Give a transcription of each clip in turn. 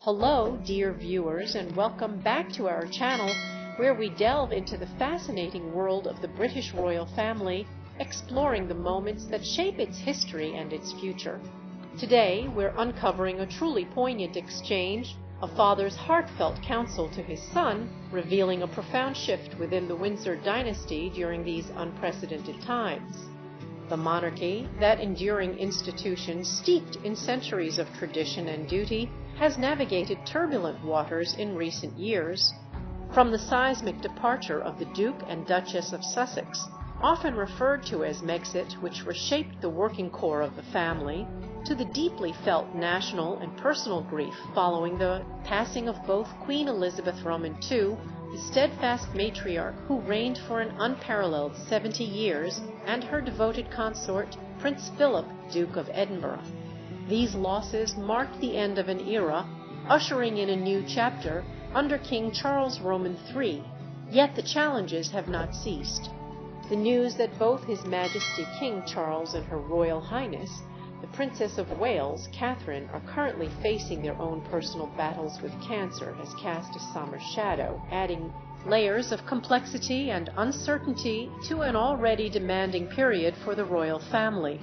Hello, dear viewers, and welcome back to our channel where we delve into the fascinating world of the British royal family, exploring the moments that shape its history and its future. Today, we're uncovering a truly poignant exchange, a father's heartfelt counsel to his son, revealing a profound shift within the Windsor dynasty during these unprecedented times. The monarchy, that enduring institution steeped in centuries of tradition and duty, has navigated turbulent waters in recent years. From the seismic departure of the Duke and Duchess of Sussex, often referred to as Megxit, which reshaped the working core of the family, to the deeply felt national and personal grief following the passing of both Queen Elizabeth Roman II, the steadfast matriarch who reigned for an unparalleled 70 years, and her devoted consort, Prince Philip, Duke of Edinburgh. These losses marked the end of an era, ushering in a new chapter under King Charles Roman III, yet the challenges have not ceased. The news that both His Majesty King Charles and Her Royal Highness, the Princess of Wales, Catherine, are currently facing their own personal battles with cancer has cast a somber shadow, adding layers of complexity and uncertainty to an already demanding period for the royal family.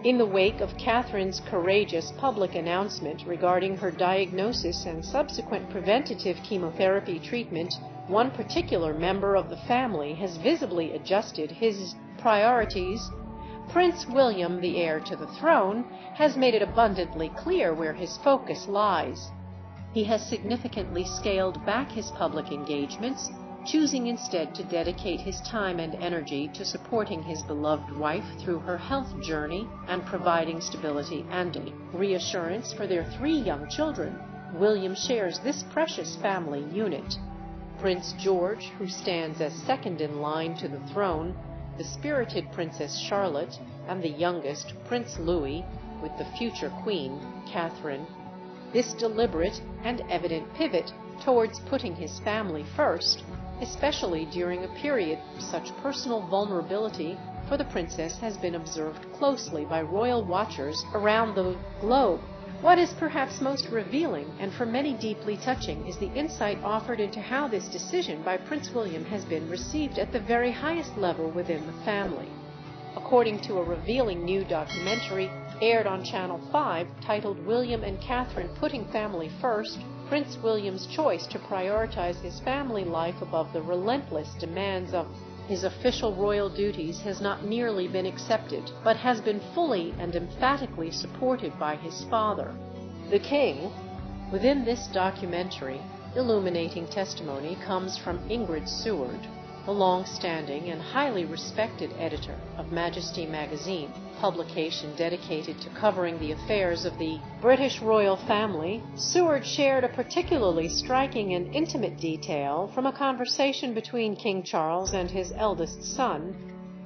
In the wake of Catherine's courageous public announcement regarding her diagnosis and subsequent preventative chemotherapy treatment, one particular member of the family has visibly adjusted his priorities. Prince William, the heir to the throne, has made it abundantly clear where his focus lies. He has significantly scaled back his public engagements, choosing instead to dedicate his time and energy to supporting his beloved wife through her health journey and providing stability and reassurance for their 3 young children. William shares this precious family unit. Prince George, who stands as second in line to the throne, the spirited Princess Charlotte, and the youngest, Prince Louis, with the future Queen, Catherine. This deliberate and evident pivot towards putting his family first, especially during a period of such personal vulnerability for the princess, has been observed closely by royal watchers around the globe. What is perhaps most revealing, and for many deeply touching, is the insight offered into how this decision by Prince William has been received at the very highest level within the family. According to a revealing new documentary aired on Channel 5 titled William and Catherine Putting Family First, Prince William's choice to prioritize his family life above the relentless demands of his official royal duties has not merely been accepted, but has been fully and emphatically supported by his father, the King. Within this documentary, illuminating testimony comes from Ingrid Seward, the long-standing and highly respected editor of Majesty magazine, publication dedicated to covering the affairs of the British royal family. Seward shared a particularly striking and intimate detail from a conversation between King Charles and his eldest son.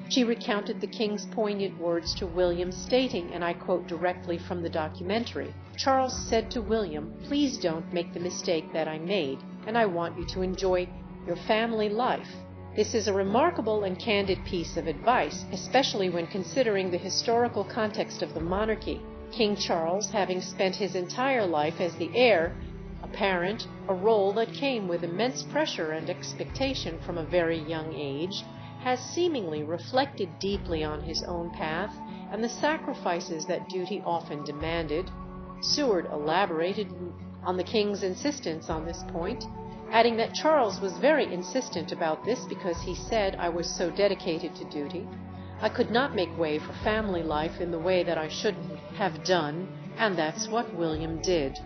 She recounted the King's poignant words to William, stating, and I quote directly from the documentary, "Charles said to William, 'Please don't make the mistake that I made, and I want you to enjoy your family life.' This is a remarkable and candid piece of advice, especially when considering the historical context of the monarchy. King Charles, having spent his entire life as the heir apparent, a role that came with immense pressure and expectation from a very young age, has seemingly reflected deeply on his own path and the sacrifices that duty often demanded." Seward elaborated on the King's insistence on this point, adding that Charles was very insistent about this because he said, "I was so dedicated to duty. I could not make way for family life in the way that I should have done, and that's what William did."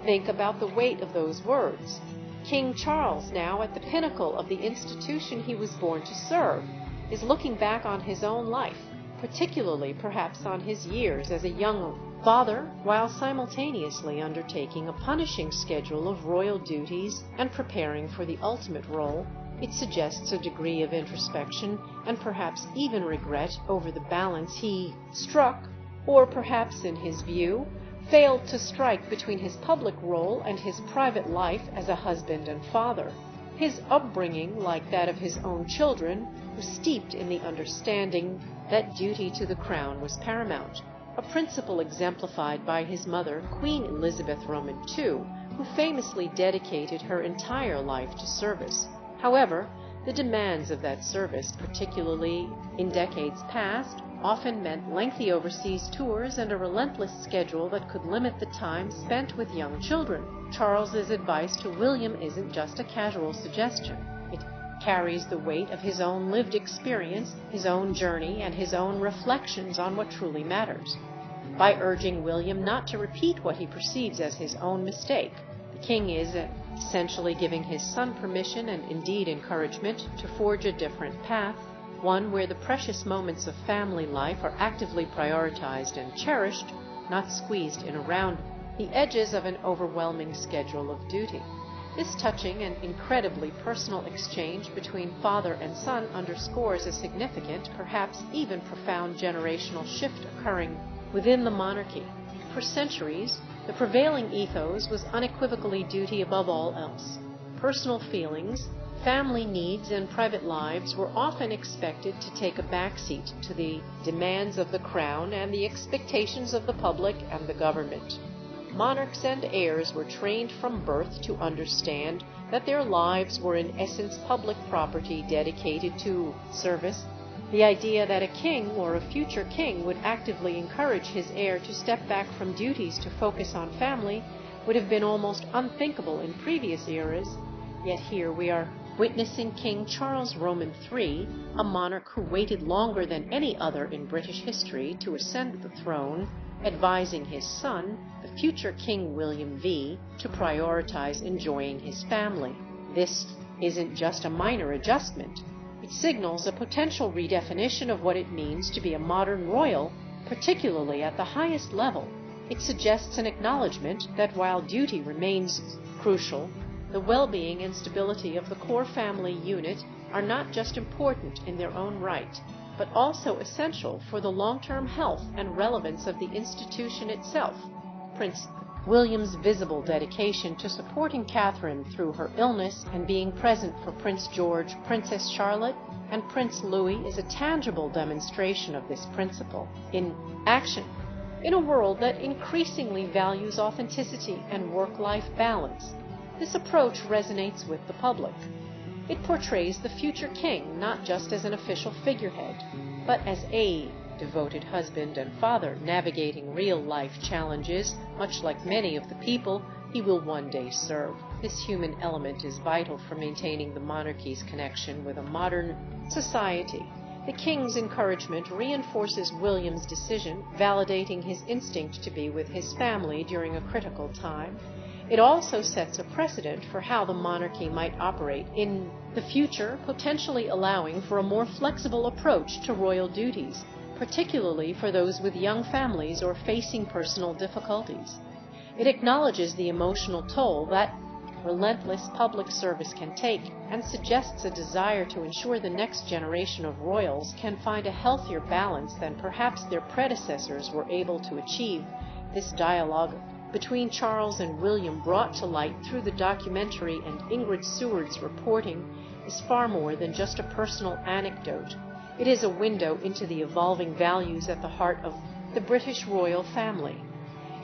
Think about the weight of those words. King Charles, now at the pinnacle of the institution he was born to serve, is looking back on his own life, particularly perhaps on his years as a young father, while simultaneously undertaking a punishing schedule of royal duties and preparing for the ultimate role. It suggests a degree of introspection and perhaps even regret over the balance he struck, or perhaps, in his view, failed to strike between his public role and his private life as a husband and father. His upbringing, like that of his own children, was steeped in the understanding that duty to the crown was paramount, a principle exemplified by his mother, Queen Elizabeth Roman II, who famously dedicated her entire life to service. However, the demands of that service, particularly in decades past, often meant lengthy overseas tours and a relentless schedule that could limit the time spent with young children. Charles's advice to William isn't just a casual suggestion. It carries the weight of his own lived experience, his own journey, and his own reflections on what truly matters. By urging William not to repeat what he perceives as his own mistake, the king is essentially giving his son permission and indeed encouragement to forge a different path, one where the precious moments of family life are actively prioritized and cherished, not squeezed in around the edges of an overwhelming schedule of duty. This touching and incredibly personal exchange between father and son underscores a significant, perhaps even profound generational shift occurring within the monarchy. For centuries, the prevailing ethos was unequivocally duty above all else. Personal feelings, family needs, and private lives were often expected to take a backseat to the demands of the crown and the expectations of the public and the government. Monarchs and heirs were trained from birth to understand that their lives were in essence public property dedicated to service. The idea that a king or a future king would actively encourage his heir to step back from duties to focus on family would have been almost unthinkable in previous eras, yet here we are witnessing King Charles Roman III, a monarch who waited longer than any other in British history to ascend the throne, advising his son, the future King William V, to prioritize enjoying his family. This isn't just a minor adjustment. It signals a potential redefinition of what it means to be a modern royal, particularly at the highest level. It suggests an acknowledgement that while duty remains crucial, the well-being and stability of the core family unit are not just important in their own right, but also essential for the long-term health and relevance of the institution itself. Prince William's visible dedication to supporting Catherine through her illness and being present for Prince George, Princess Charlotte, and Prince Louis is a tangible demonstration of this principle in action. In a world that increasingly values authenticity and work-life balance, this approach resonates with the public. It portrays the future king not just as an official figurehead, but as a devoted husband and father navigating real-life challenges, much like many of the people he will one day serve. This human element is vital for maintaining the monarchy's connection with a modern society. The king's encouragement reinforces William's decision, validating his instinct to be with his family during a critical time. It also sets a precedent for how the monarchy might operate in the future, potentially allowing for a more flexible approach to royal duties, particularly for those with young families or facing personal difficulties. It acknowledges the emotional toll that relentless public service can take and suggests a desire to ensure the next generation of royals can find a healthier balance than perhaps their predecessors were able to achieve. This dialogue between Charles and William, brought to light through the documentary and Ingrid Seward's reporting, is far more than just a personal anecdote. It is a window into the evolving values at the heart of the British royal family.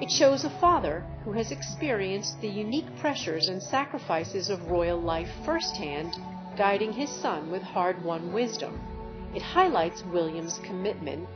It shows a father who has experienced the unique pressures and sacrifices of royal life firsthand, guiding his son with hard-won wisdom. It highlights William's commitment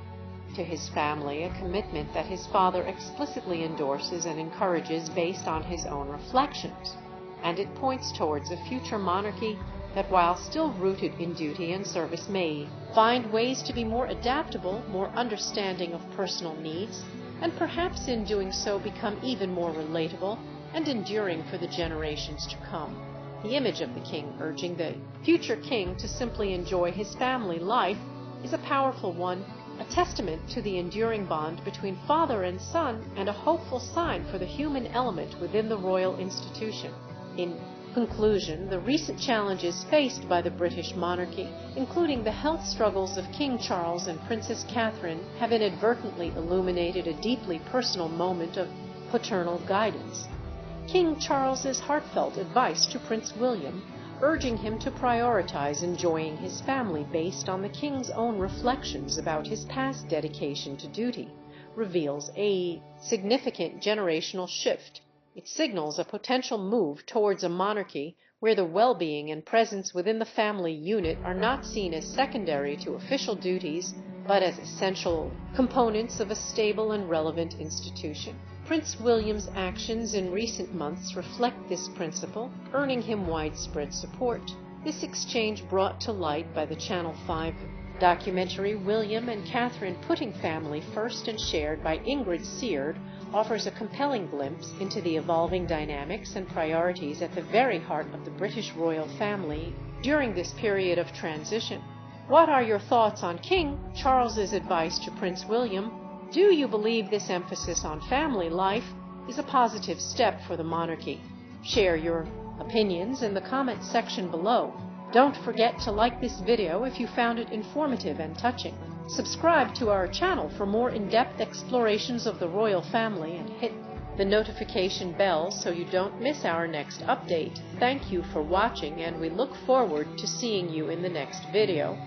to his family, a commitment that his father explicitly endorses and encourages based on his own reflections. And it points towards a future monarchy that, while still rooted in duty and service, may find ways to be more adaptable, more understanding of personal needs, and perhaps in doing so become even more relatable and enduring for the generations to come. The image of the king urging the future king to simply enjoy his family life is a powerful one, a testament to the enduring bond between father and son, and a hopeful sign for the human element within the royal institution. In conclusion, the recent challenges faced by the British monarchy, including the health struggles of King Charles and Princess Catherine, have inadvertently illuminated a deeply personal moment of paternal guidance. King Charles's heartfelt advice to Prince William, urging him to prioritize enjoying his family based on the king's own reflections about his past dedication to duty, reveals a significant generational shift It signals a potential move towards a monarchy where the well-being and presence within the family unit are not seen as secondary to official duties, but as essential components of a stable and relevant institution. Prince William's actions in recent months reflect this principle, earning him widespread support. This exchange brought to light by the Channel 5 documentary William and Catherine Putting Family First and shared by Ingrid Seard offers a compelling glimpse into the evolving dynamics and priorities at the very heart of the British royal family during this period of transition. What are your thoughts on King Charles's advice to Prince William? Do you believe this emphasis on family life is a positive step for the monarchy? Share your opinions in the comment section below. Don't forget to like this video if you found it informative and touching. Subscribe to our channel for more in-depth explorations of the royal family and hit the notification bell so you don't miss our next update. Thank you for watching, and we look forward to seeing you in the next video.